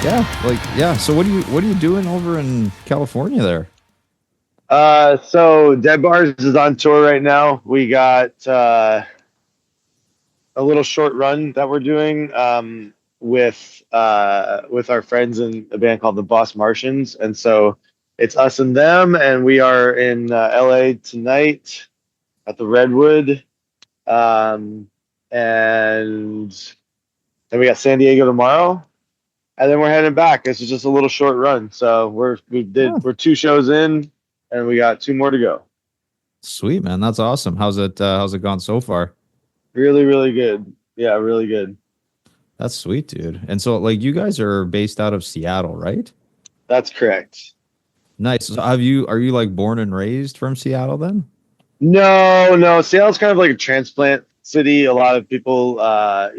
Yeah, yeah. So what are you doing over in California there? So Dead Bars is on tour right now. We got a little short run that we're doing with our friends in a band called the Boss Martians, and so it's us and them, and we are in LA tonight at the Redwood, um, and then we got San Diego tomorrow, and then we're heading back. This is just a little short run, so Oh, we're two shows in, and we got two more to go. sweet, man. That's awesome. How's it gone so far? Really, really good. Yeah, really good. That's sweet, dude. And so like you guys are based out of Seattle, right? That's correct. Nice. So are you like born and raised from Seattle then? No, no. Seattle's kind of like a transplant city. A lot of people, are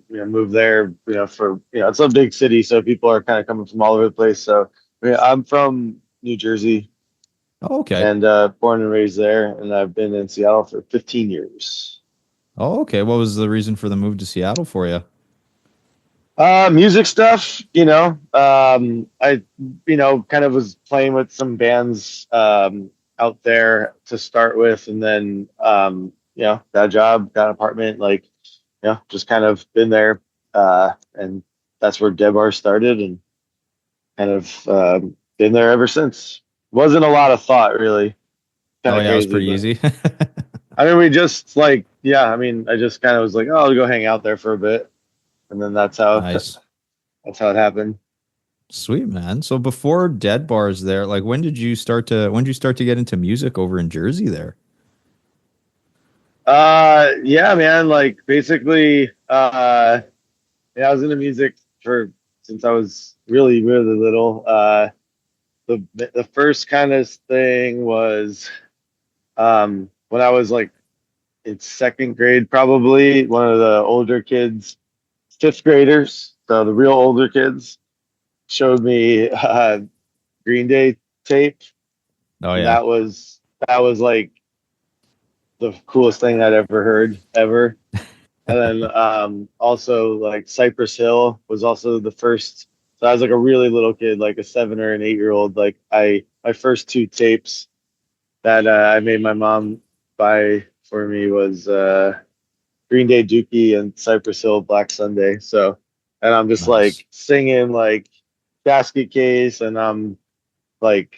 move there, for it's a big city, so people are kind of coming from all over the place. So, I'm from New Jersey Oh, okay. and born and raised there, and I've been in Seattle for 15 years. Oh, okay. What was the reason for the move to Seattle for you? Music stuff, I, kind of was playing with some bands out there to start with, and then, got a job, got an apartment, like, just kind of been there. And that's where Debar started, and kind of been there ever since. Wasn't a lot of thought, really. Kind Oh of yeah, it was crazy, pretty but easy. I mean, we just like, yeah, I mean, I just kind of was like, oh, I'll go hang out there for a bit, and then that's how Nice. that's how it happened. Sweet, man. So before Dead Bars there, like when did you start to get into music over in Jersey there? Yeah, man, like basically, yeah, I was into music for since I was really, really little. The first kind of thing was when I was like in second grade, probably one of the older kids, fifth graders, so the real older kids, showed me Green Day tape, Oh and yeah. that was like the coolest thing I'd ever heard ever. And then also like Cypress Hill was also the first. So I was like a really little kid, like a 7 or an 8 year old. Like I my first two tapes that I made my mom buy for me was Green Day Dookie and Cypress Hill Black Sunday. So, and I'm just Nice. like singing like Basket Case, and I'm like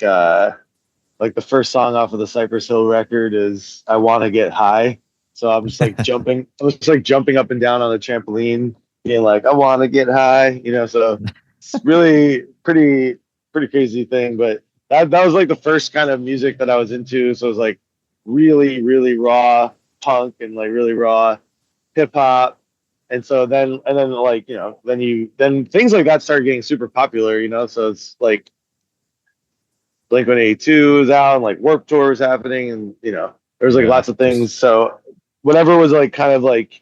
like the first song off of the Cypress Hill record is I Want to Get High. So I was just like jumping up and down on the trampoline, being like, I want to get high, so it's really pretty crazy thing. But that was like the first kind of music that I was into. So it was like really, really raw punk and like really raw hip hop. And then like, then things like that started getting super popular, so it's like Blink-182 was out, and like Warp Tour was happening, and there was like Yeah. lots of things. Just So whatever was like kind of like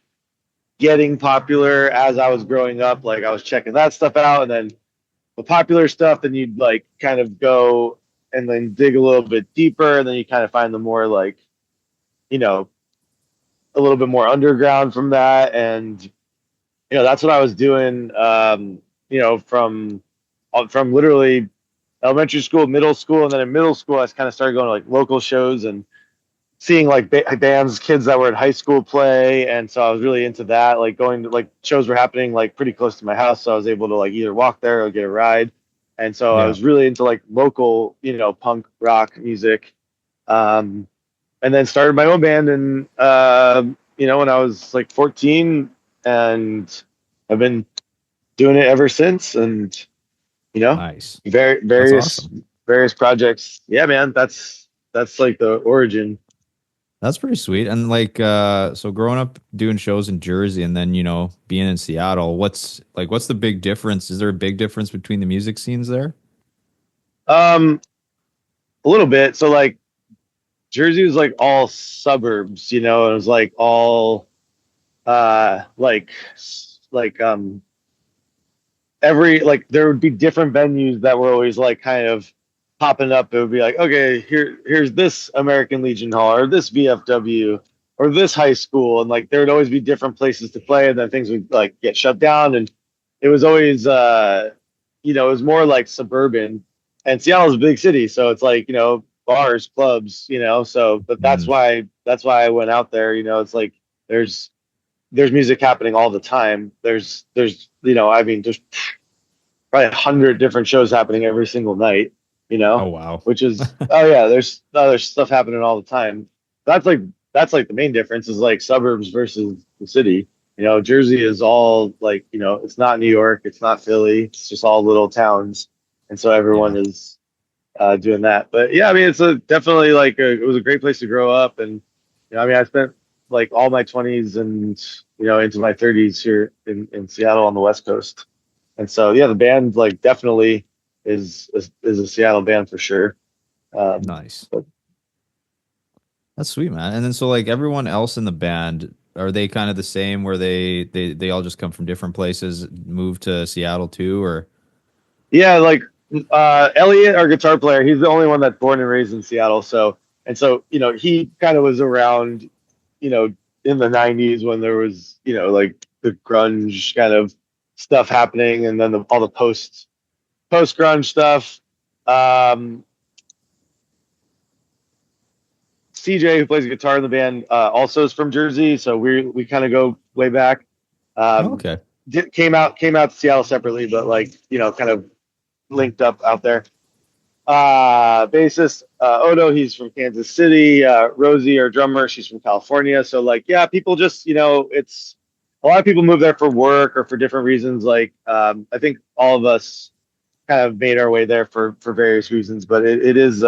getting popular as I was growing up, like I was checking that stuff out, and then the popular stuff, then you'd like kind of go and then dig a little bit deeper, and then you kind of find the more like you know a little bit more underground from that, and that's what I was doing. From literally elementary school, middle school, and then in middle school, I kind of started going to like local shows and seeing like bands, kids that were in high school play, and so I was really into that. Like going to like shows were happening like pretty close to my house, so I was able to like either walk there or get a ride. And so I yeah. was really into like local, punk rock music, um, and then started my own band, and when I was like 14, and I've been doing it ever since, and you know, Nice. very That's various awesome. various projects. Yeah, man, that's like the origin. That's pretty sweet. And like so growing up doing shows in Jersey and then, being in Seattle, what's the big difference? Is there a big difference between the music scenes there? Um, a little bit. So like Jersey was like all suburbs, it was like all like every like there would be different venues that were always like kind of popping up. It would be like, okay, here's this American Legion Hall or this VFW or this high school, and like there would always be different places to play, and then things would like get shut down, and it was always it was more like suburban, and Seattle's a big city, so it's like, bars, clubs, so but Mm. that's why I went out there. It's like there's there's music happening all the time. I mean, there's probably 100 different shows happening every single night, Oh wow. which is, oh yeah, there's other stuff happening all the time. That's like that's like the main difference is like suburbs versus the city. Jersey is all like, it's not New York, it's not Philly, it's just all little towns, and so everyone Yeah. is doing that. But yeah, I mean, it's a definitely like it was a great place to grow up, and I mean, I spent like all my 20s and into my 30s here in Seattle on the West Coast. And so, yeah, the band like definitely is a Seattle band for sure. Nice. But That's sweet, man. And then so like everyone else in the band, are they kind of the same where they all just come from different places, move to Seattle too, or yeah, like Elliot, our guitar player, he's the only one that's born and raised in Seattle. So he kind of was around, you know, in the '90s when there was, like the grunge kind of stuff happening, and then all the post grunge stuff. Um, CJ, who plays guitar in the band, also is from Jersey, so we kind of go way back. oh, Um, okay. came out to Seattle separately, but like kind of linked up out there. Bassist Odo, he's from Kansas City. Rosie, our drummer, she's from California. So like, yeah, people just it's a lot of people move there for work or for different reasons. Like, I think all of us kind of made our way there for various reasons, but it is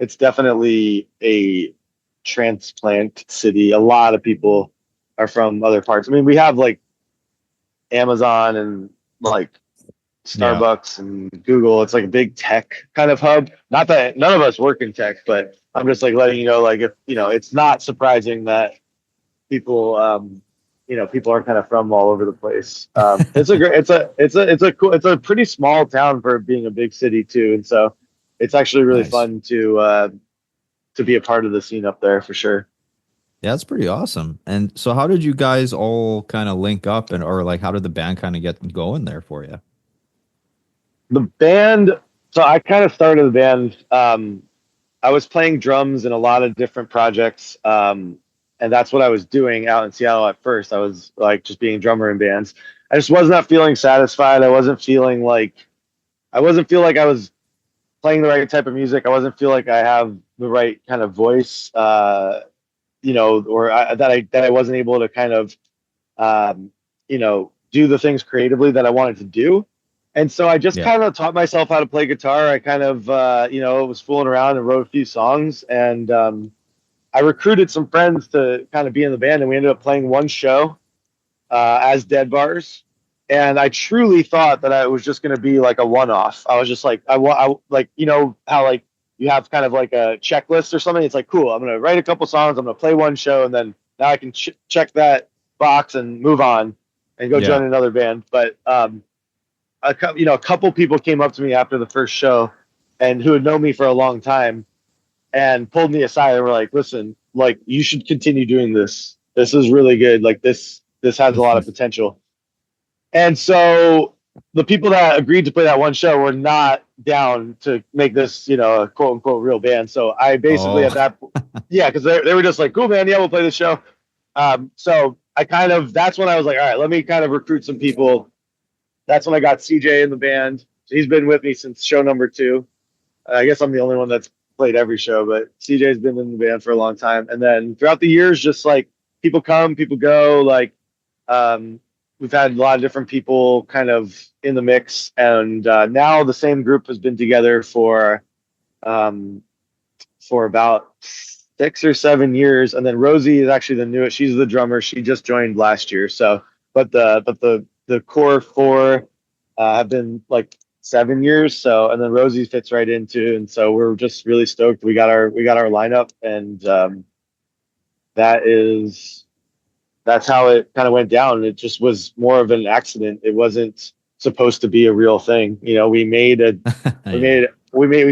it's definitely a transplant city. A lot of people are from other parts. I mean, we have like Amazon and like Yeah. Starbucks and Google. It's like a big tech kind of hub. Not that none of us work in tech, but I'm just like letting you know, like if it's not surprising that people, people are kind of from all over the place. It's a great, it's a cool, it's a pretty small town for being a big city too, and so it's actually really Nice. fun to be a part of the scene up there for sure. Yeah, that's pretty awesome. And so how did you guys all kind of link up and or like how did the band kind of get going there for you? The band, so I kind of started the band. I was playing drums in a lot of different projects, and that's what I was doing out in Seattle at first. I was like just being a drummer in bands. I just was not feeling satisfied. I wasn't feel like I was playing the right type of music. I wasn't feel like I have the right kind of voice, or that I wasn't able to kind of do the things creatively that I wanted to do. And so I just Yeah. kind of taught myself how to play guitar. I kind of, was fooling around and wrote a few songs. And I recruited some friends to kind of be in the band. And we ended up playing one show as Dead Bars. And I truly thought that I was just going to be like a one off. I was just like, like, how like you have kind of like a checklist or something. It's like, cool, I'm going to write a couple songs. I'm going to play one show. And then now I can check that box and move on and go Yeah. join another band. But a couple people came up to me after the first show and who had known me for a long time and pulled me aside and were like, listen, like you should continue doing this. This is really good. Like this has a lot of potential. And so the people that agreed to play that one show were not down to make this, a quote unquote real band. So I basically Oh, at that, yeah, because they were just like, cool, man, yeah, we'll play this show. So I kind of, that's when I was like, all right, let me kind of recruit some people. That's when I got CJ in the band. So he's been with me since show number 2. I guess I'm the only one that's played every show, but CJ's been in the band for a long time. And then throughout the years, just like people come, people go. Like um, we've had a lot of different people kind of in the mix, and now the same group has been together um, for about 6 or 7 years. And then Rosie is actually the newest. She's the drummer. She just joined last year. So, but the core 4 have been like 7 years. So, and then Rosie fits right into, and so we're just really stoked. We got our lineup, and that is that's how it kind of went down. It just was more of an accident. It wasn't supposed to be a real thing. yeah. We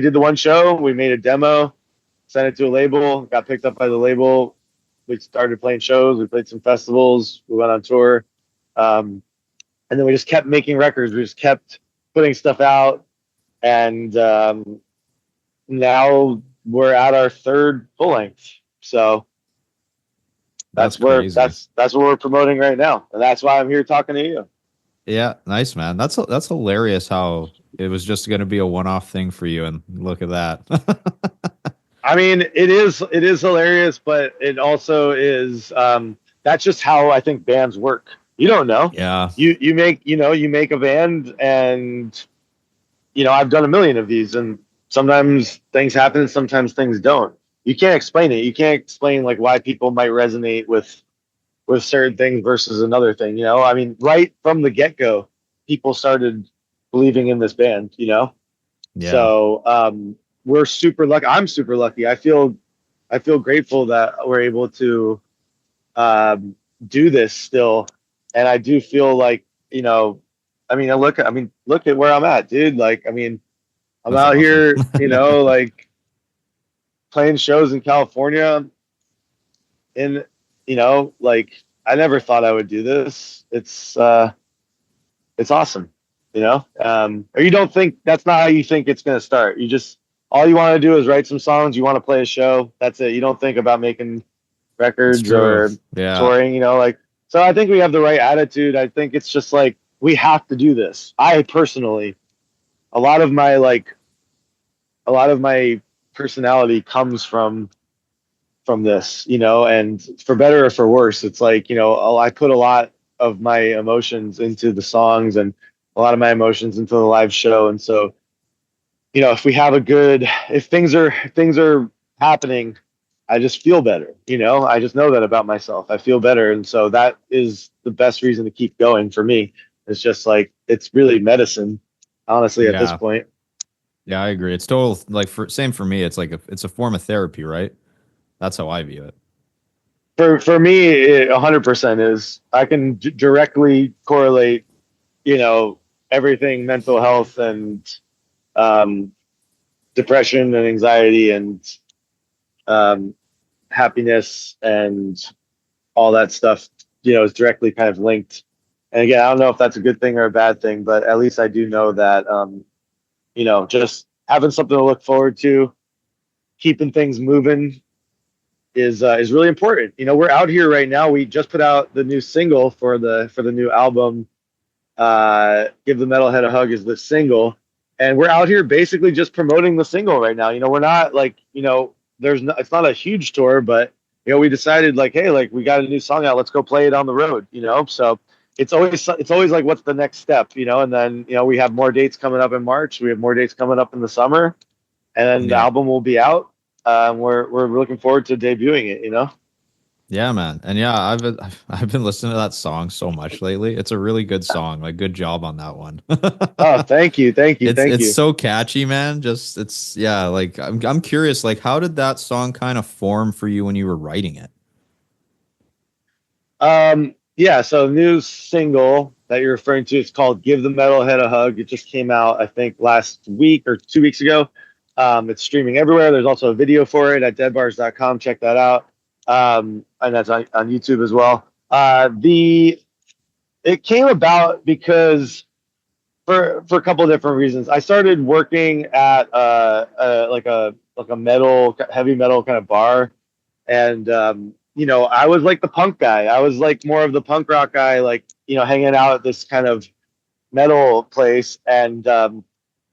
did the one show. We made a demo, sent it to a label, got picked up by the label. We started playing shows. We played some festivals. We went on tour. Um, and then we just kept making records. We just kept putting stuff out, and now we're at our third full length. So That's crazy. that's what we're promoting right now, and that's why I'm here talking to you. Yeah, nice, man. That's hilarious how it was just going to be a one-off thing for you, and look at that. I mean, it is hilarious, but it also is. That's just how I think bands work. You don't know. Yeah, You make you make a band, and I've done a million of these, and sometimes things happen, sometimes things don't. You can't explain it. You can't explain like why people might resonate with certain things versus another thing. I mean, right from the get go, people started believing in this band. yeah, So we're super lucky. I'm super lucky. I feel grateful that we're able to um, do this still, and I do feel like I mean, look at where I'm at, dude. Like, I mean, I'm that's out awesome. here, like playing shows in California, and like I never thought I would do this. It's awesome, or you don't think that's not how you think it's going to start. You just all you want to do is write some songs. You want to play a show. That's it. You don't think about making It's records true. or Yeah, touring. Like so. I think we have the right attitude. I think it's just like we have to do this. I personally, a lot of my like a lot of my personality comes from this, and for better or for worse, it's like, I put a lot of my emotions into the songs and a lot of my emotions into the live show. And so, if we have if things are happening, I just feel better. I just know that about myself. I feel better. And so that is the best reason to keep going for me. It's just like, it's really medicine, honestly, at this yeah, point. yeah. I agree. It's total like same for me. It's like it's a form of therapy, right? That's how I view it. For me, it 100% is. I can directly correlate, you know, everything mental health and um, depression and anxiety and um, happiness and all that stuff, is directly kind of linked. And again, I don't know if that's a good thing or a bad thing, but at least I do know that, just having something to look forward to, keeping things moving is really important. We're out here right now. We just put out the new single for the new album. Give the Metalhead a Hug is the single, and we're out here basically just promoting the single right now. We're not like, it's not a huge tour, but we decided like, hey, like we got a new song out, let's go play it on the road. So it's always like, what's the next step? And then we have more dates coming up in March, we have more dates coming up in the summer, and then the Yeah. album will be out. We're looking forward to debuting it. Yeah, man. And yeah, I've been listening to that song so much lately. It's a really good song. Like good job on that one. Oh, thank you, thank you, thank It's you. so catchy, man. Just it's yeah, like I'm curious, like how did that song kind of form for you when you were writing it? Yeah, so the new single that you're referring to is called "Give the Metalhead a Hug." It just came out, I think, last week or 2 weeks ago. It's streaming everywhere. There's also a video for it at deadbars.com. Check that out. And that's on YouTube as well. The It came about because for a couple of different reasons. I started working at like a metal, heavy metal kind of bar, and I was like the punk guy. I was like more of the punk rock guy, like hanging out at this kind of metal place, and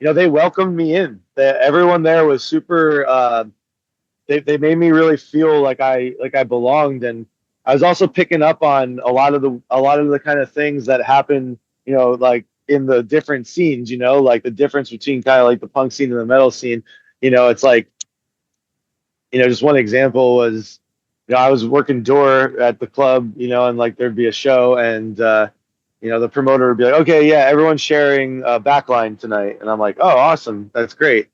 they welcomed me in. Everyone there was super. They made me really feel like I belonged, and I was also picking up on a lot of the kind of things that happen, like in the different scenes, like the difference between kind of like the punk scene and the metal scene. It's like, just one example was, I was working door at the club, and like there'd be a show, and the promoter would be like, okay, yeah, everyone's sharing backline tonight, and I'm like, oh, awesome, that's great.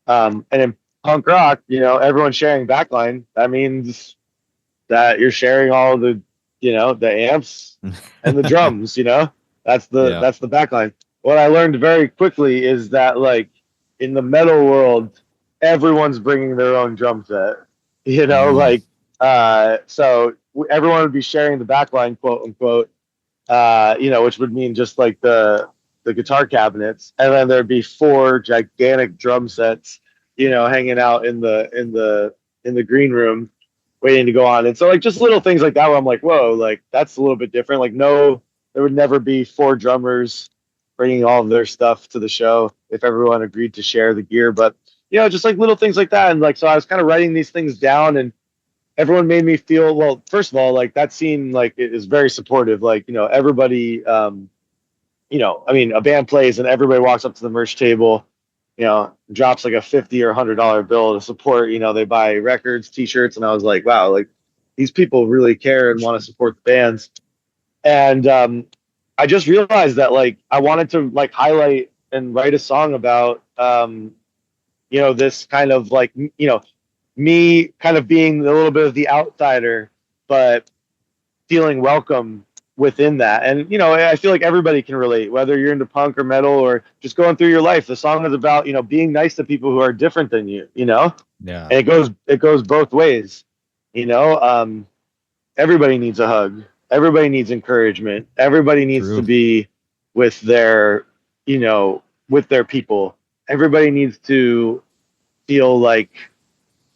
And in punk rock, everyone's sharing backline. That means that you're sharing all the amps and the drums. That's the Yeah. that's the backline. What I learned very quickly is that, like, in the metal world, everyone's bringing their own drum set. Mm, Like, so everyone would be sharing the backline, quote unquote. Which would mean just like the guitar cabinets, and then there'd be four gigantic drum sets, hanging out in the green room, waiting to go on. And so like just little things like that where I'm like, whoa, like that's a little bit different. Like no, there would never be four drummers bringing all of their stuff to the show if everyone agreed to share the gear. But just like little things like that. And like so I was kind of writing these things down, and everyone made me feel, well, first of all, like that scene, like it is very supportive. Like, everybody, I mean, a band plays and everybody walks up to the merch table, drops like a 50 or $100 bill to support. They buy records, t-shirts. And I was like, wow, like these people really care and want to support the bands. And I just realized that like I wanted to like highlight and write a song about, this kind of like, me kind of being a little bit of the outsider, but feeling welcome within that. And, I feel like everybody can relate, whether you're into punk or metal or just going through your life. The song is about, being nice to people who are different than you, Yeah. and it goes both ways, everybody needs a hug. Everybody needs encouragement. Everybody needs to True. be with their, with their people. Everybody needs to feel like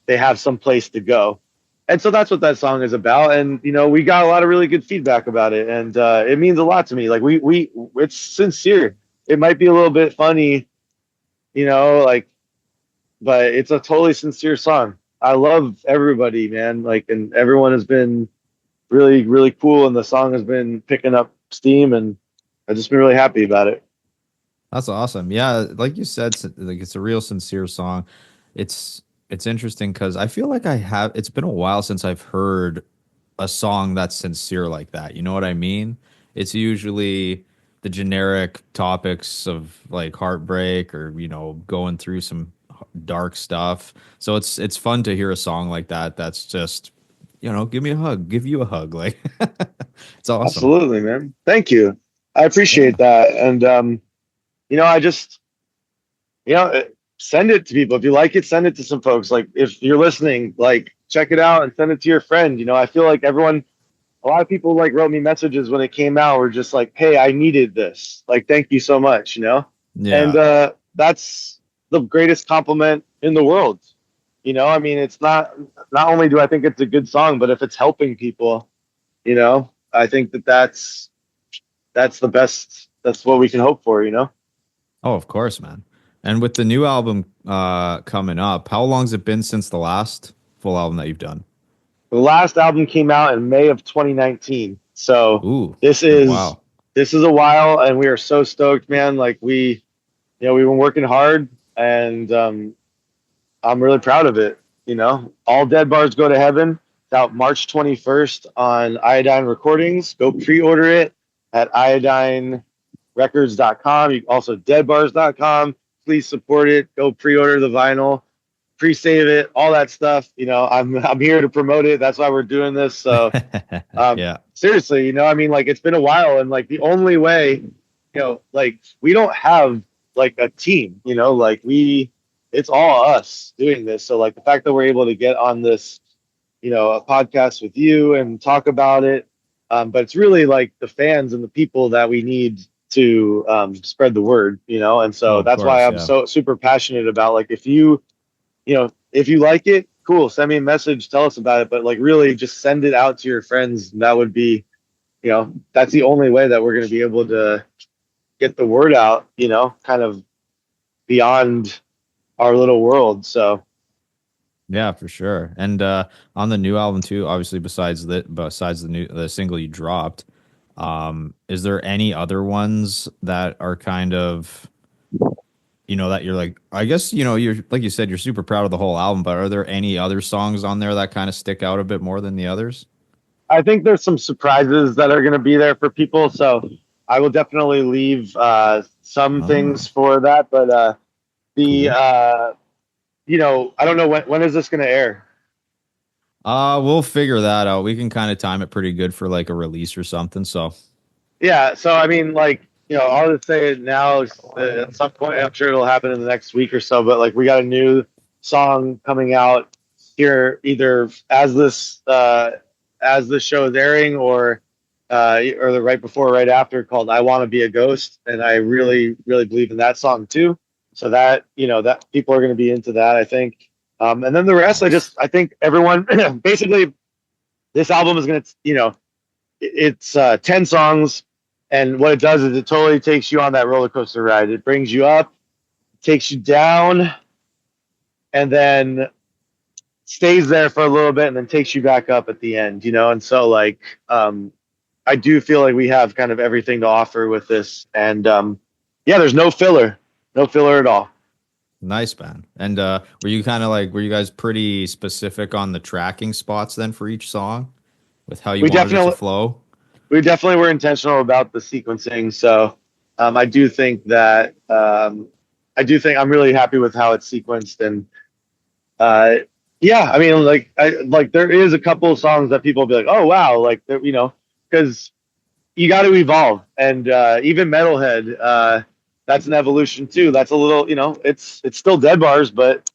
they have some place to go. And so that's what that song is about. And, we got a lot of really good feedback about it. And it means a lot to me. Like it's sincere. It might be a little bit funny, like, but it's a totally sincere song. I love everybody, man. Like, and everyone has been really, really cool. And the song has been picking up steam, and I've just been really happy about it. That's awesome. Yeah, like you said, like it's a real sincere song. It's interesting because I feel like it's been a while since I've heard a song that's sincere like that. You know what I mean? It's usually the generic topics of like heartbreak or, going through some dark stuff. So it's fun to hear a song like that that's just, give me a hug, give you a hug. Like it's awesome. Absolutely, man. Thank you. I Yeah. appreciate that. And, I just, you know, uh, send it to people. If you like it, send it to some folks. Like if you're listening, like check it out and send it to your friend. I feel like a lot of people like wrote me messages when it came out. Were just like, "Hey, I needed this. Like, thank you so much." And Yeah. that's the greatest compliment in the world. I mean, it's not only do I think it's a good song, but if it's helping people, I think that's the best. That's what we can hope for. Oh, of course, man. And with the new album coming up, how long's it been since the last full album that you've done? The last album came out in May of 2019. So Ooh, this been a is while. this is a while, and we are so stoked, man. Like we've been working hard, and I'm really proud of it. All Dead Bars Go to Heaven. It's out March 21st on Iodine Recordings. Go pre-order it at iodinerecords.com. Also deadbars.com. Please support it. Go pre-order the vinyl, pre-save it, all that stuff. I'm here to promote it. That's why we're doing this. So Yeah. seriously, I mean, like it's been a while, and like the only way, like we don't have like a team, like it's all us doing this. So like the fact that we're able to get on this, a podcast with you and talk about it, but it's really like the fans and the people that we need to spread the word, and Oh, so of that's why course. I'm Yeah. so super passionate about like if you like it, cool, send me a message, tell us about it, but like really just send it out to your friends. That would be, that's the only way that we're going to be able to get the word out, kind of beyond our little world. So Yeah, for sure. And on the new album too, obviously besides the single you dropped, is there any other ones that are kind of, that you're like, I guess, you're like you said, you're super proud of the whole album, but are there any other songs on there that kind of stick out a bit more than the others? I think there's some surprises that are going to be there for people. So I will definitely leave some Oh, things for that. But the, cool. I don't know when is this going to air? We'll figure that out. We can kind of time it pretty good for like a release or something. So Yeah. So, I mean, like, I'll just say it now. At some point, I'm sure it'll happen in the next week or so. But like, we got a new song coming out here, either as this show is airing, or or the right before, or right after, called "I Want to Be a Ghost," and I really, really believe in that song too. So that that people are going to be into that, I think. And then the rest, Nice. I think everyone basically this album is going to it's 10 songs, and what it does is it totally takes you on that roller coaster ride. It brings you up, takes you down, and then stays there for a little bit and then takes you back up at the end, and so like I do feel like we have kind of everything to offer with this, and yeah, there's no filler at all. Nice, man. And were you kind of like, were you guys pretty specific on the tracking spots then for each song with how you we wanted it to definitely flow? we definitely were intentional about the sequencing, so I do think that I'm really happy with how it's sequenced, and uh yeah, I mean, like I like there is a couple of songs that people will be like, oh wow, like because you got to evolve, and even Metalhead, that's an evolution too. That's a little, it's still Dead Bars, but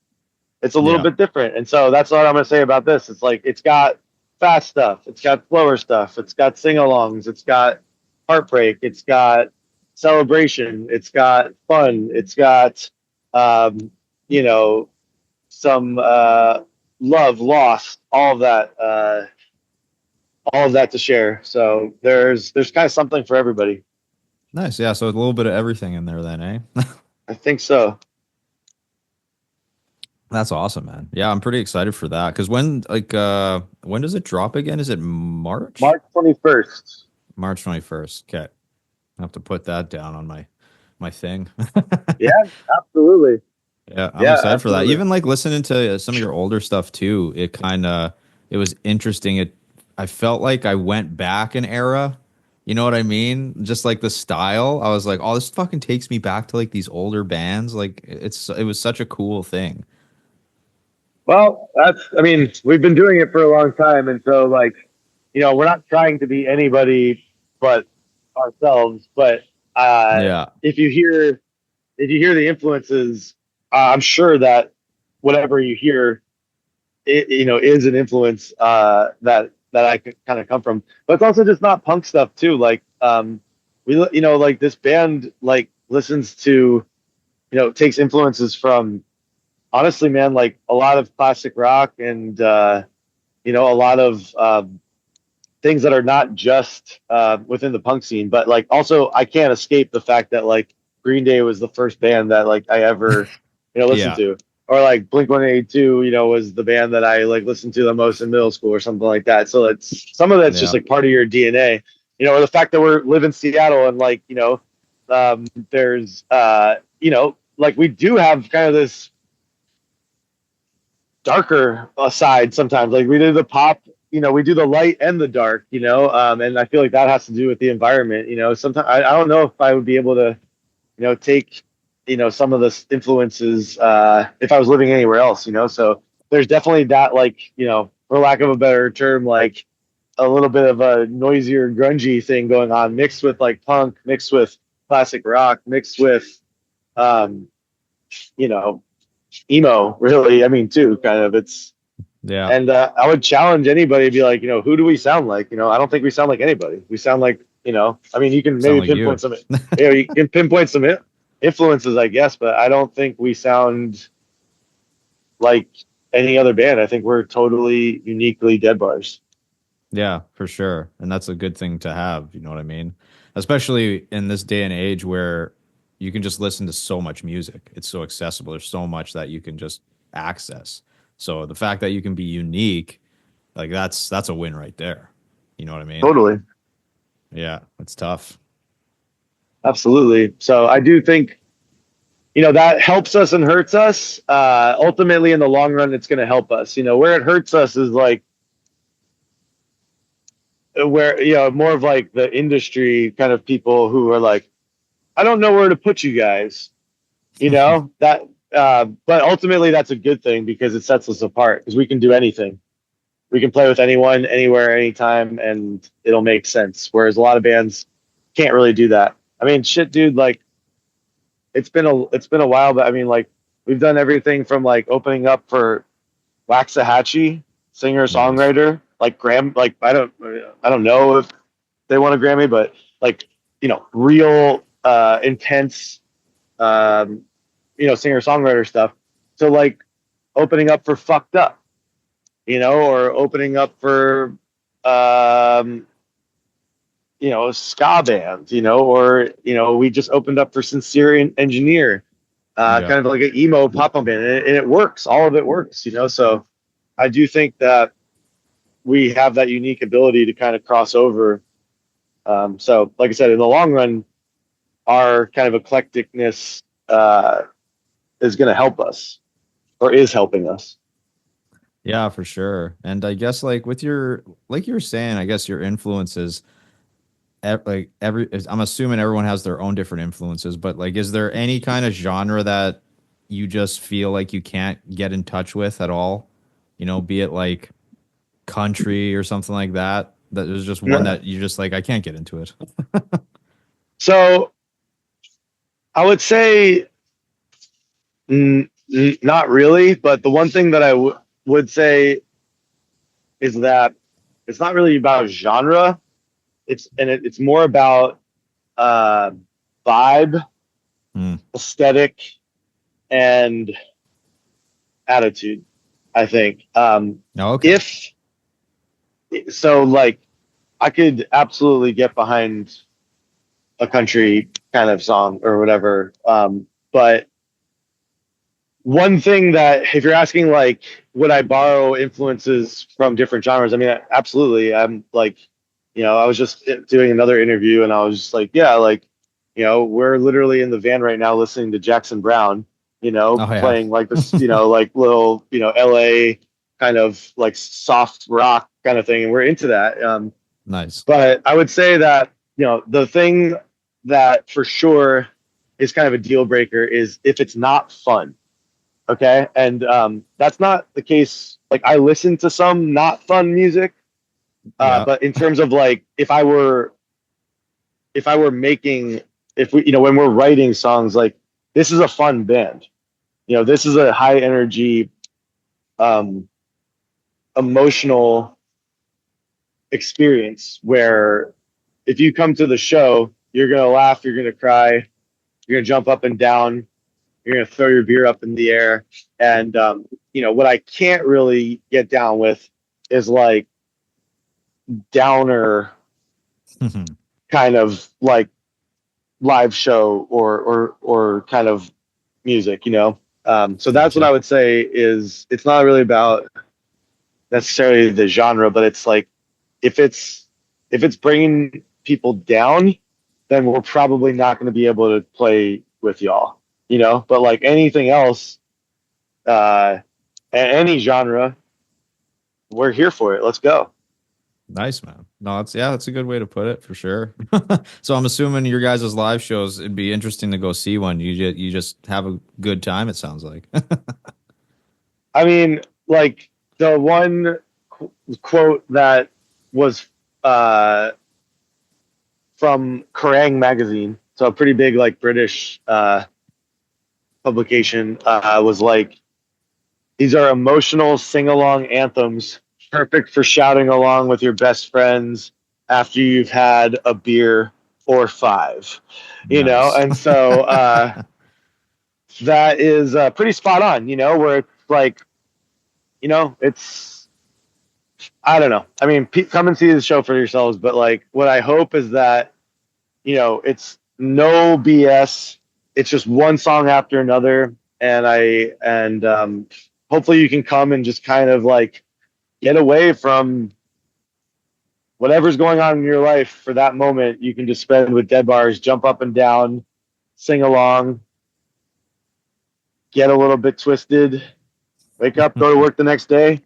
it's a little Yeah. bit different. And so that's what I'm gonna say about this. It's like it's got fast stuff, it's got slower stuff, it's got sing-alongs, it's got heartbreak, it's got celebration, it's got fun, it's got um, you know some love, lost, all of that to share. So there's kind of something for everybody. Nice. Yeah. So a little bit of everything in there then, eh? I think so. That's awesome, man. Yeah, I'm pretty excited for that. Cause when does it drop again? Is it March? March 21st. March 21st. Okay. I have to put that down on my thing. Yeah, absolutely. Yeah, I'm Yeah, excited for that. absolutely. Even like listening to some of your older stuff too, it was interesting. I felt like I went back an era. You know what I mean? Just like the style. I was like, "Oh, this fucking takes me back to like these older bands." Like it was such a cool thing. Well, I mean, we've been doing it for a long time. And so, like, we're not trying to be anybody but ourselves. But Yeah. if you hear the influences, I'm sure that whatever you hear, is an influence that I could kind of come from. But it's also just not punk stuff too. Like, like this band like listens to, takes influences from, honestly, man, like a lot of classic rock, and a lot of things that are not just within the punk scene, but like also I can't escape the fact that like Green Day was the first band that like I ever listened Yeah. to, or like Blink 182 was the band that I like listened to the most in middle school or something like that. So it's some of that's just Yeah. like part of your DNA, or the fact that we're live in Seattle, and like there's like we do have kind of this darker side sometimes. Like we do the pop, we do the light and the dark, and I feel like that has to do with the environment. Sometimes I don't know if I would be able to, take, some of the influences if I was living anywhere else. So there's definitely that, like, for lack of a better term, like a little bit of a noisier, grungy thing going on, mixed with like punk, mixed with classic rock, mixed with um, you know, emo, really. I mean, too, kind of. Yeah. And I would challenge anybody to be like, who do we sound like? I don't think we sound like anybody. We sound like, I mean, you can Sound maybe like you. pinpoint some, you can pinpoint some influences, I guess, but I don't think we sound like any other band. I think we're totally uniquely Dead Bars. Yeah, for sure. And that's a good thing to have, you know what I mean? Especially in this day and age where you can just listen to so much music. It's so accessible. There's so much that you can just access. So the fact that you can be unique, like that's a win right there. You know what I mean? Totally. Yeah, it's tough. Absolutely. So I do think, that helps us and hurts us. Ultimately, in the long run, it's going to help us. Where it hurts us is like, where more of like the industry kind of people who are like, I don't know where to put you guys, that but ultimately that's a good thing because it sets us apart, because we can do anything, we can play with anyone, anywhere, anytime, and it'll make sense, whereas a lot of bands can't really do that. I mean, shit, dude, like it's been a while, but I mean, like, we've done everything from like opening up for Waxahachie, singer Nice. songwriter, like Graham, like I don't know if they won a Grammy, but like, real intense, um, singer songwriter stuff. So like opening up for Fucked Up, or opening up for um, ska bands, or we just opened up for Sincere Engineer, Yeah. kind of like an emo pop punk band, and it works. All of it works, So I do think that we have that unique ability to kind of cross over. So, like I said, in the long run, our kind of eclecticness is going to help us, or is helping us. Yeah, for sure. And I guess like with your like you were saying, I guess your influences like I'm assuming everyone has their own different influences, but like is there any kind of genre that you just feel like you can't get in touch with at all? Be it like country or something like that. That is just one that you just like I can't get into it. So I would say not really, but the one thing that I would say is that it's not really about genre. It's more about uh, vibe, Hmm. aesthetic, and attitude. I think. Oh, okay. If so, like I could absolutely get behind a country kind of song or whatever. But one thing that, if you're asking, like, would I borrow influences from different genres? I mean, absolutely. I'm like, I was just doing another interview and I was just like, yeah, like, we're literally in the van right now listening to Jackson Brown, Oh yeah. playing like this, like little, LA kind of like soft rock kind of thing. And we're into that. Nice. But I would say that, the thing that for sure is kind of a deal breaker is if it's not fun. Okay. And that's not the case. Like I listen to some not fun music. Yeah. But in terms of like, if I were making, if we, when we're writing songs, like this is a fun band, this is a high energy, um, emotional experience where if you come to the show, you're going to laugh, you're going to cry, you're going to jump up and down, you're going to throw your beer up in the air. And, what I can't really get down with is like downer kind of like live show or kind of music, So that's what I Gotcha. would say is it's not really about necessarily the genre, but it's like if it's if it's bringing people down, then we're probably not going to be able to play with y'all, But like anything else, uh, any genre, we're here for it. Let's go. Nice, man. No, that's a good way to put it for sure. So I'm assuming your guys' live shows, it'd be interesting to go see one. You just have a good time, it sounds like. I mean, like the one quote that was uh, from Kerrang magazine, so a pretty big like British publication, was like, "These are emotional sing-along anthems, perfect for shouting along with your best friends after you've had a beer or five." Nice. And so that is pretty spot on. Where it's like, it's I don't know. I mean, come and see the show for yourselves. But like, what I hope is that it's no BS. It's just one song after another, and hopefully you can come and just kind of like get away from whatever's going on in your life for that moment. You can just spend with Dead Bars, jump up and down, sing along, get a little bit twisted, wake up, go to work the next day,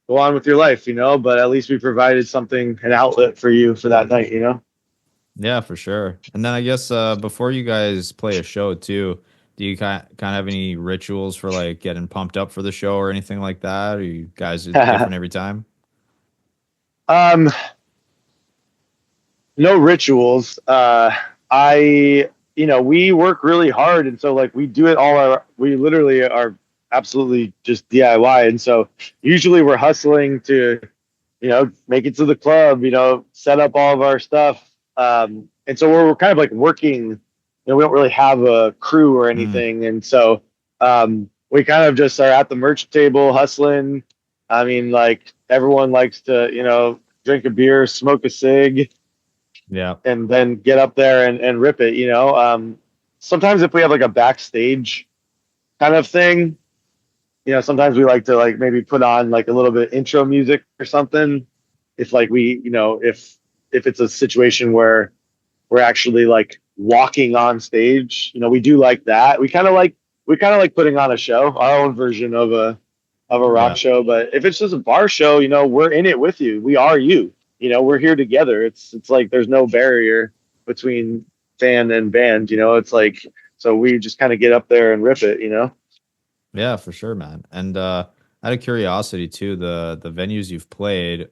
go on with your life, But at least we provided something, an outlet for you for that night. Yeah, for sure. And then I guess before you guys play a show too, do you kind of have any rituals for like getting pumped up for the show or anything like that? Or you guys different every time? um, no rituals. We work really hard, and so like we do it we literally are absolutely just DIY, and so usually we're hustling to make it to the club, set up all of our stuff. And so we're kind of like working, we don't really have a crew or Mm, anything. And so we kind of just are at the merch table hustling. I mean, like everyone likes to, drink a beer, smoke a cig, yeah. and then get up there and rip it, sometimes if we have like a backstage kind of thing, sometimes we like to like maybe put on like a little bit of intro music or something. If like if it's a situation where we're actually like walking on stage, we do like that. We kind of like putting on a show, our own version of a rock Yeah. show. But if it's just a bar show, we're in it with you. We are you. We're here together. It's like there's no barrier between fan and band. It's like so we just kind of get up there and rip it. Yeah, for sure, man. And out of curiosity too, the venues you've played,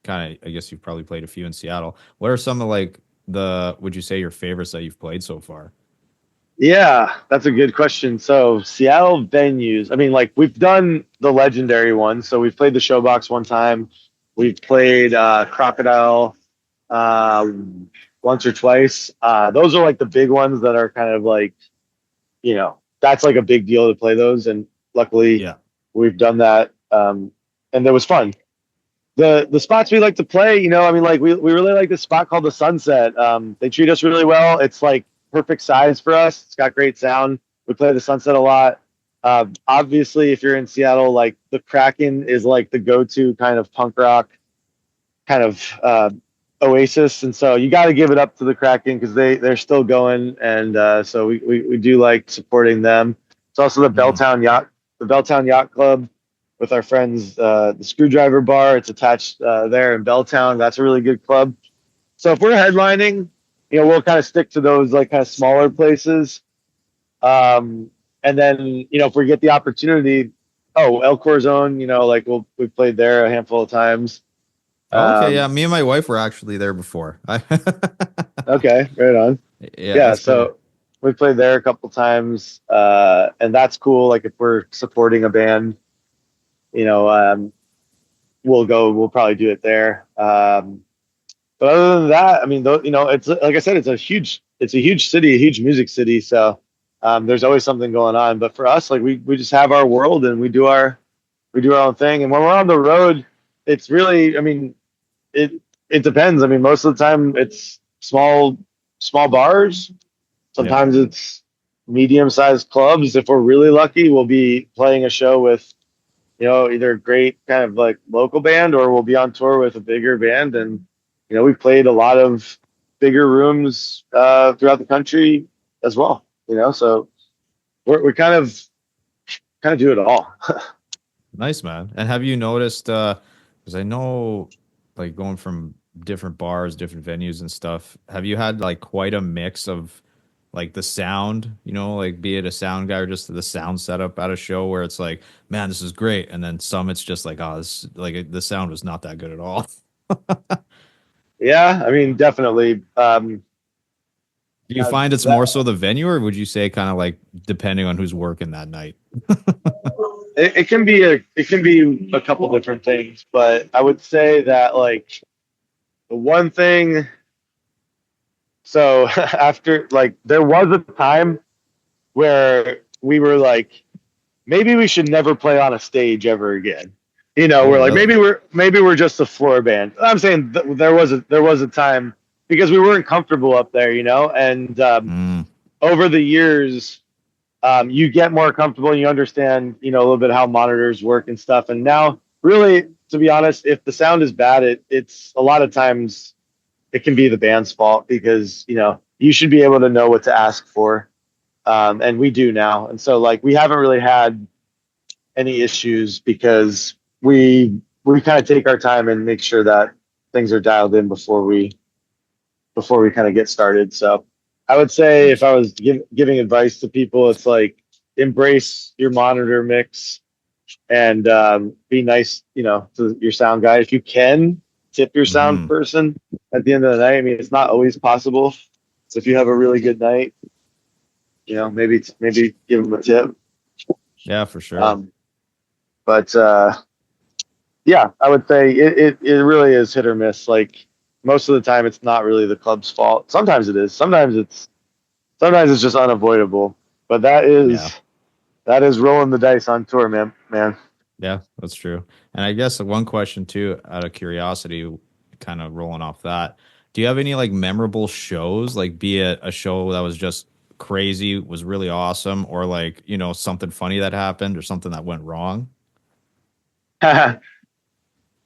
kind of, I guess you've probably played a few in Seattle. What are some of like would you say your favorites that you've played so far? Yeah, that's a good question. So Seattle venues, I mean, like we've done the legendary ones. So we've played the Showbox one time. We've played Crocodile uh, once or twice. Those are like the big ones that are kind of like, that's like a big deal to play those. And luckily Yeah. we've done that. And it was fun. The spots we like to play, I mean, like we really like this spot called the Sunset. They treat us really well. It's like perfect size for us. It's got great sound. We play the Sunset a lot. Obviously, if you're in Seattle, like the Kraken is like the go-to kind of punk rock kind of oasis, and so you got to give it up to the Kraken because they're still going, and so we do like supporting them. It's also Mm. the Belltown Yacht Club with our friends, the Screwdriver Bar. It's attached there in Belltown. That's a really good club. So if we're headlining, we'll kind of stick to those like kind of smaller places. And then if we get the opportunity, oh El Corazon, like we've played there a handful of times. Oh, okay, yeah. Um, Me and my wife were actually there before. okay, right on. Yeah, Yeah, it's cool. so we played there a couple times, and that's cool. Like if we're supporting a band, you know, um, we'll go. We'll probably do it there. But other than that, I mean, it's like I said, it's a huge city, a huge music city. So there's always something going on. But for us, like we just have our world and we do our own thing. And when we're on the road, it's really, I mean, it it depends. I mean, most of the time it's small bars. Yeah. Sometimes it's medium-sized clubs. If we're really lucky, we'll be playing a show with, either a great kind of like local band or we'll be on tour with a bigger band. And, we played a lot of bigger rooms throughout the country as well, so we kind of do it all. Nice, man. And have you noticed, because I know like going from different bars, different venues and stuff, have you had like quite a mix of like the sound, like be it a sound guy or just the sound setup at a show where it's like, man, this is great. And then some it's just like, oh, this like the sound was not that good at all. Yeah, I mean, definitely. Do you find it's more so the venue, or would you say kind of like depending on who's working that night? It can be a couple different things, but I would say that like the one thing. So after like there was a time where we were like maybe we should never play on a stage ever again. Oh, We're like really? maybe we're just a floor band. I'm saying there was a time because we weren't comfortable up there, and Mm, over the years you get more comfortable and you understand, a little bit how monitors work and stuff. And now, really, to be honest, if the sound is bad, it's a lot of times it can be the band's fault because you should be able to know what to ask for, and we do now. And so like we haven't really had any issues because we kind of take our time and make sure that things are dialed in before we kind of get started. So I would say if nice. I was giving advice to people, it's like embrace your monitor mix and be nice, to your sound guy. If you can tip your sound Hmm. person at the end of the night, I mean, it's not always possible. So if you have a really good night, maybe give them a tip. Yeah, for sure. Um, but Yeah, I would say it really is hit or miss. Like most of the time, it's not really the club's fault. Sometimes it is. Sometimes it's just unavoidable. But Yeah. that is rolling the dice on tour, man. Man. Yeah, that's true. And I guess one question too, out of curiosity, kind of rolling off that, do you have any like memorable shows, like be it a show that was just crazy, was really awesome, or like, something funny that happened or something that went wrong?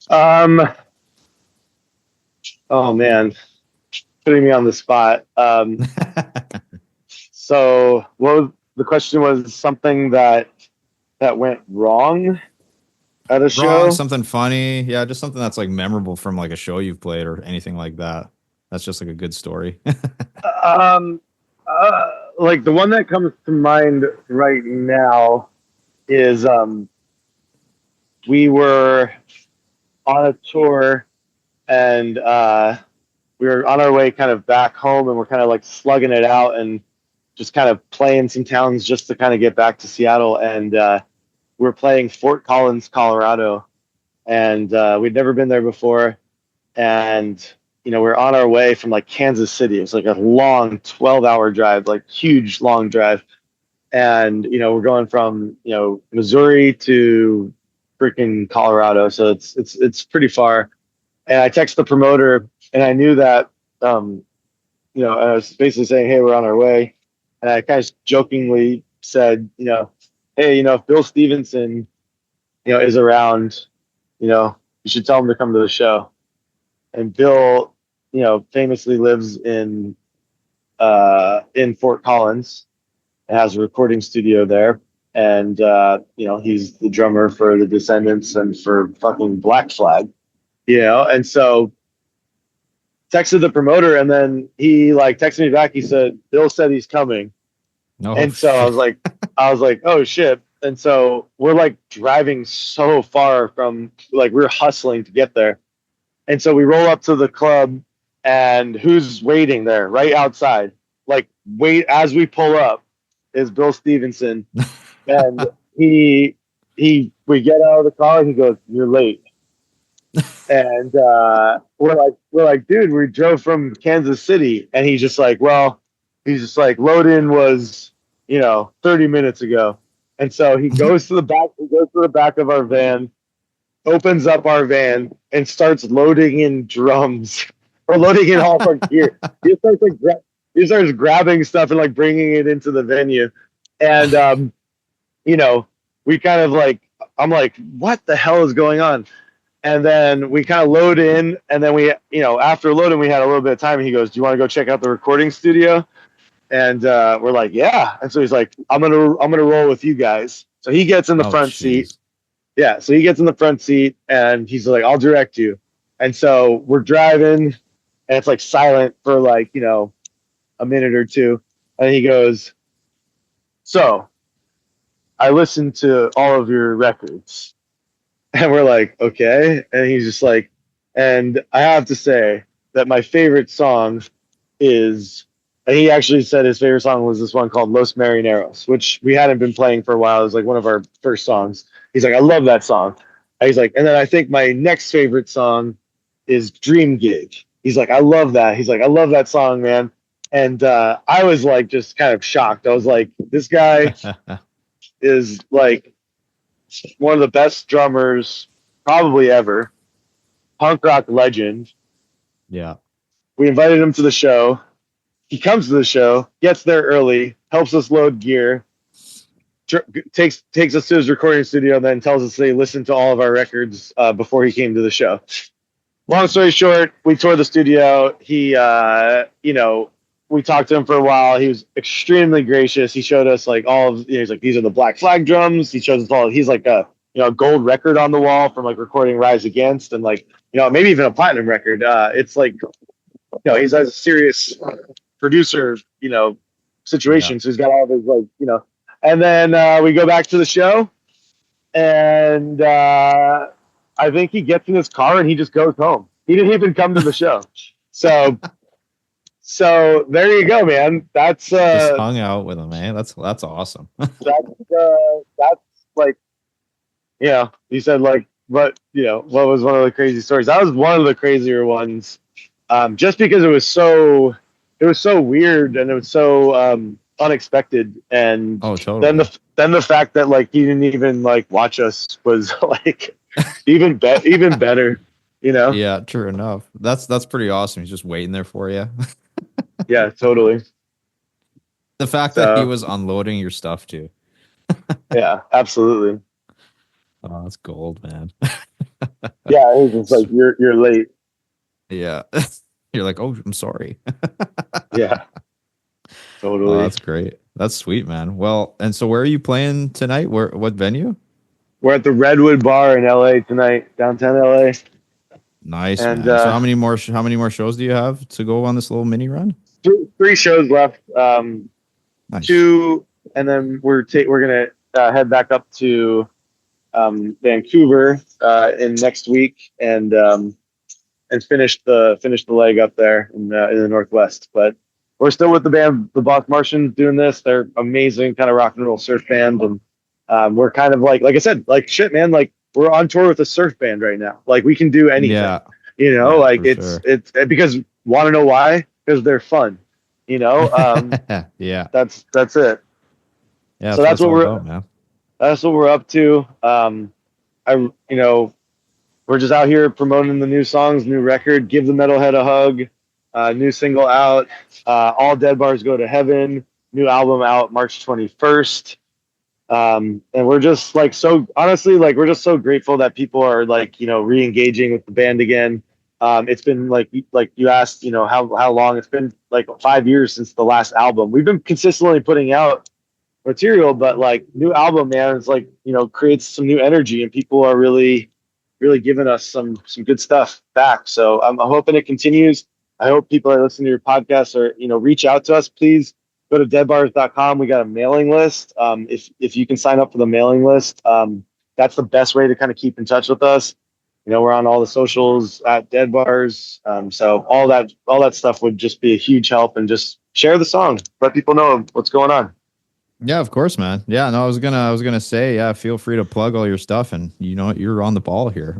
um. Oh man, putting me on the spot. So the question was something that went wrong at a Wrong, show. something funny. Yeah, just something that's like memorable from like a show you've played or anything like that. That's just like a good story. Um, like the one that comes to mind right now is we were on a tour and we were on our way kind of back home and we're kind of like slugging it out and just kind of playing some towns just to kind of get back to Seattle and we're playing Fort Collins, Colorado, and we'd never been there before and we're on our way from like Kansas City. It's like a long 12-hour drive, like huge long drive. And we're going from Missouri to freaking Colorado, so it's pretty far. And I text the promoter, and I knew that um, I was basically saying, "Hey, we're on our way," and I kind of jokingly said, "Hey, if Bill Stevenson, is around, you should tell him to come to the show." And Bill, famously lives in Fort Collins, has a recording studio there, and he's the drummer for the Descendants and for fucking Black Flag, and so texted the promoter, and then he like texted me back. He said Bill said he's coming, Oh and so shit. I was like, oh shit. And so we're like driving so far from like we're hustling to get there. And so we roll up to the club and who's waiting there right outside? Like wait as we pull up is Bill Stevenson. And he we get out of the car and he goes, "You're late." And we're like, dude, we drove from Kansas City. And he's just like, load in was, 30 minutes ago. And so he goes to the back of our van, opens up our van and starts loading in drums or loading in all of our gear. He starts grabbing stuff and like bringing it into the venue. And, you know, we kind of like, I'm like, what the hell is going on? And then we kind of load in, and then after loading, we had a little bit of time. And he goes, "Do you want to go check out the recording studio?" And we're like, "Yeah." And so he's like, I'm gonna roll with you guys." So he gets in the Oh front seat. jeez. Yeah, so he gets in the front seat, and he's like, "I'll direct you." And so we're driving, and it's like silent for like a minute or two, and he goes, "So I listened to all of your records." And we're like, okay. And he's just like, and I have to say that my favorite song is, and he actually said his favorite song was this one called Los Marineros, which we hadn't been playing for a while. It was like one of our first songs. He's like, I love that song. And he's like, and then I think my next favorite song is Dream Gig. He's like, I love that. He's like, I love that song, man. And I was like, just kind of shocked. I was like, this guy is like one of the best drummers probably ever, punk rock legend. Yeah. We invited him to the show. He comes to the show, gets there early, helps us load gear, takes us to his recording studio, and then tells us they listened to all of our records before he came to the show. Long story short, we toured the studio. We talked to him for a while. He was extremely gracious. He showed us like all of, he's like, these are the Black Flag drums. He shows us all, he's like a, gold record on the wall from like recording Rise Against and like, maybe even a platinum record. It's like, he's a serious producer, Yeah. situation. So he's got all of his like, and then we go back to the show and I think he gets in his car and he just goes home. He didn't even come to the show. So there you go, man. That's Just hung out with him, man. That's awesome. that's like he said like but what was one of the crazy stories? That was one of the crazier ones, just because it was so weird and it was so unexpected, and Oh, then totally. the fact that like he didn't even like watch us was like even better, you know? Yeah, true enough. That's pretty awesome. He's just waiting there for you. Yeah, totally. The fact that he So was unloading your stuff too. yeah, absolutely. Oh, that's gold, man. Yeah, it was just like S- you're late. Yeah. You're like, oh, I'm sorry. Yeah, Oh, totally. that's great. That's sweet, man. Well, and so where are you playing tonight? What venue? We're at the Redwood Bar in LA tonight, downtown LA. Nice, And man. So how many more shows do you have to go on this little mini run? three shows left. Nice. Two, and then we're gonna head back up to Vancouver in next week, and finish the leg up there in the Northwest. But we're still with the band, the Boss Martians, doing this. They're amazing, kind of rock and roll surf band, and we're kind of like I said, like shit, man. Like we're on tour with a surf band right now. Like we can do anything, Yeah. Yeah, Like for sure. it's because want to know why? Because they're fun, you know. Yeah. That's it. Yeah, So that's what it's all about, man. that's what we're up to. I we're just out here promoting the new songs, new record. Give the Metalhead a hug. New single out. All Dead Bars Go to Heaven. New album out March 21st. And we're just like so honestly, like we're just so grateful that people are like re-engaging with the band again. It's been like you asked, how long it's been, like 5 years since the last album. We've been consistently putting out material, but like new album, man, it's like creates some new energy, and people are really giving us some good stuff back. So I'm hoping it continues. I hope people are listening to your podcast or reach out to us. Please go to deadbars.com. We got a mailing list. If you can sign up for the mailing list, that's the best way to kind of keep in touch with us. We're on all the socials at Dead Bars. So all that stuff would just be a huge help, and just share the song, let people know what's going on. Yeah, of course, man. Yeah, no, I was gonna say, yeah, feel free to plug all your stuff, and you know what, you're on the ball here.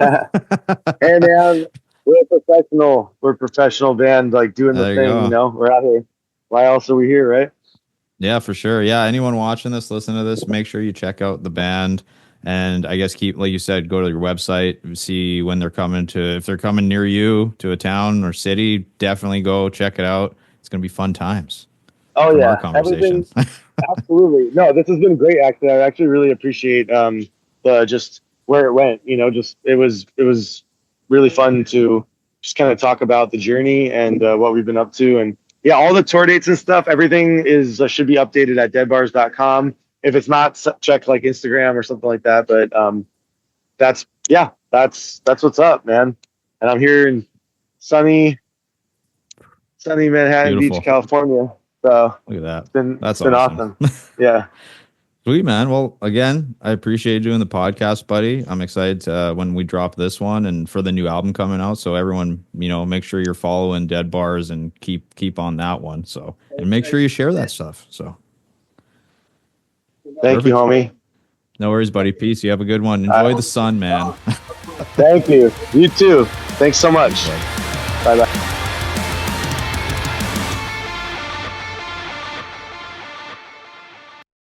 Hey man, we're professional. We're a professional band, like doing the There you thing. go. We're out here. Why else are we here, right? Yeah, for sure. Yeah, anyone watching this, listen to this, make sure you check out the band, and I guess keep, like you said, go to your website, see when they're coming to, if they're coming near you to a town or city, definitely go check it out. It's gonna be fun times Oh from our yeah, everything. conversation. Absolutely. No, this has been great. Actually, I actually really appreciate the just where it went. Just it was really fun to just kind of talk about the journey and what we've been up to, and yeah, all the tour dates and stuff. Everything is should be updated at deadbars.com. If it's not, check like Instagram or something like that. But that's yeah, that's what's up, man. And I'm here in sunny sunny Manhattan Beach, Beautiful. California. So Look at that. it's That's been awesome. awesome. Yeah. Sweet, man. Well, again, I appreciate you doing the podcast, buddy. I'm excited when we drop this one and for the new album coming out. So everyone, make sure you're following Dead Bars and keep on that one. So, and make sure you share that stuff. So Thank you, perfect. homie. No worries, buddy. Peace. You have a good one. Enjoy Uh, the sun, man. Thank you. You too. Thanks so much. Thanks, bud.